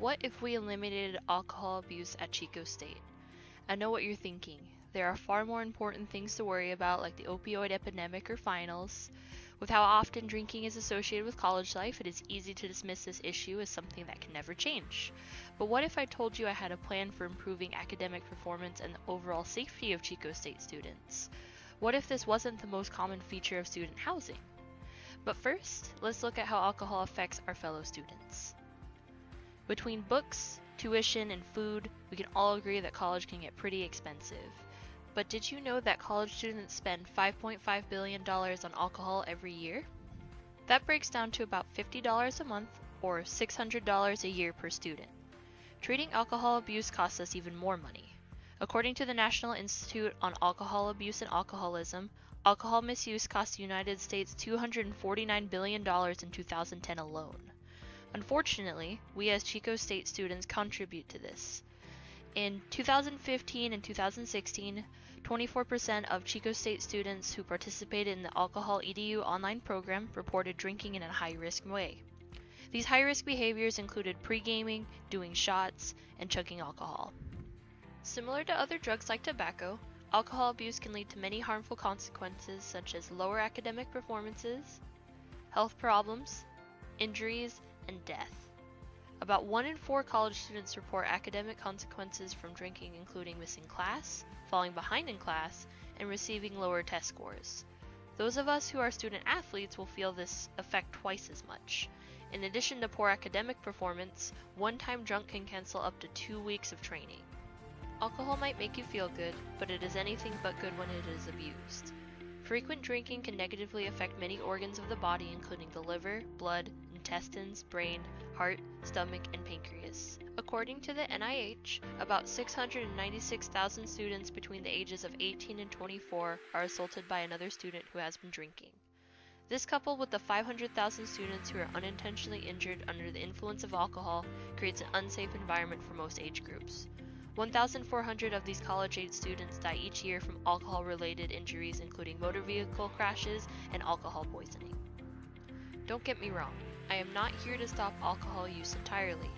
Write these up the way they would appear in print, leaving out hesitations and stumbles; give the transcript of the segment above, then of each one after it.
What if we eliminated alcohol abuse at Chico State? I know what you're thinking. There are far more important things to worry about, like the opioid epidemic or finals. With how often drinking is associated with college life, it is easy to dismiss this issue as something that can never change. But what if I told you I had a plan for improving academic performance and the overall safety of Chico State students? What if this wasn't the most common feature of student housing? But first, let's look at how alcohol affects our fellow students. Between books, tuition, and food, we can all agree that college can get pretty expensive. But did you know that college students spend $5.5 billion on alcohol every year? That breaks down to about $50 a month, or $600 a year per student. Treating alcohol abuse costs us even more money. According to the National Institute on Alcohol Abuse and Alcoholism, alcohol misuse cost the United States $249 billion in 2010 alone. Unfortunately, we as Chico State students contribute to this. In 2015 and 2016, 24% of Chico State students who participated in the Alcohol EDU online program reported drinking in a high-risk way. These high-risk behaviors included pre-gaming, doing shots, and chugging alcohol. Similar to other drugs like tobacco, alcohol abuse can lead to many harmful consequences such as lower academic performances, health problems, injuries, and death. About 1 in 4 college students report academic consequences from drinking, including missing class, falling behind in class, and receiving lower test scores. Those of us who are student athletes will feel this effect twice as much. In addition to poor academic performance, one time drunk can cancel up to 2 weeks of training. Alcohol might make you feel good, but it is anything but good when it is abused. Frequent drinking can negatively affect many organs of the body, including the liver, blood, intestines, brain, heart, stomach, and pancreas. According to the NIH, about 696,000 students between the ages of 18 and 24 are assaulted by another student who has been drinking. This, coupled with the 500,000 students who are unintentionally injured under the influence of alcohol, creates an unsafe environment for most age groups. 1,400 of these college-age students die each year from alcohol-related injuries, including motor vehicle crashes and alcohol poisoning. Don't get me wrong, I am not here to stop alcohol use entirely.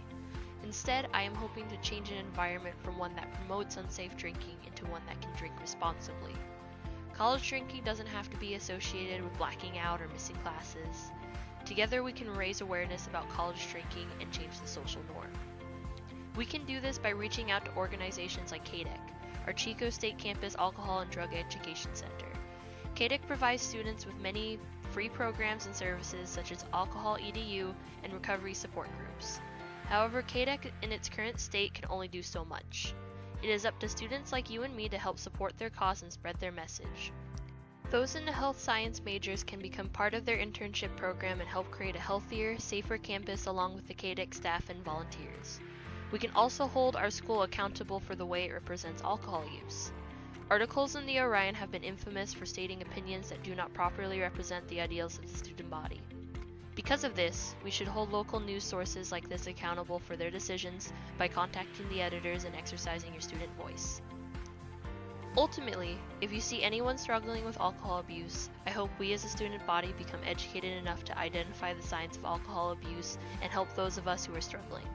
Instead, I am hoping to change an environment from one that promotes unsafe drinking into one that can drink responsibly. College drinking doesn't have to be associated with blacking out or missing classes. Together we can raise awareness about college drinking and change the social norm. We can do this by reaching out to organizations like KDEC, our Chico State Campus Alcohol and Drug Education Center. KDEC provides students with many free programs and services such as Alcohol EDU and recovery support groups. However, KDEC in its current state can only do so much. It is up to students like you and me to help support their cause and spread their message. Those in the health science majors can become part of their internship program and help create a healthier, safer campus along with the KDEC staff and volunteers. We can also hold our school accountable for the way it represents alcohol use. Articles in the Orion have been infamous for stating opinions that do not properly represent the ideals of the student body. Because of this, we should hold local news sources like this accountable for their decisions by contacting the editors and exercising your student voice. Ultimately, if you see anyone struggling with alcohol abuse, I hope we as a student body become educated enough to identify the signs of alcohol abuse and help those of us who are struggling.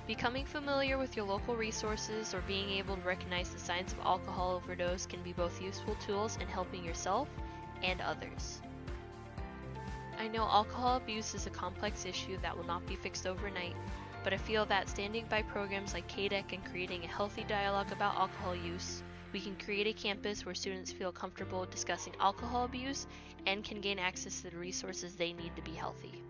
Becoming familiar with your local resources or being able to recognize the signs of alcohol overdose can be both useful tools in helping yourself and others. I know alcohol abuse is a complex issue that will not be fixed overnight, but I feel that standing by programs like KDEC and creating a healthy dialogue about alcohol use, we can create a campus where students feel comfortable discussing alcohol abuse and can gain access to the resources they need to be healthy.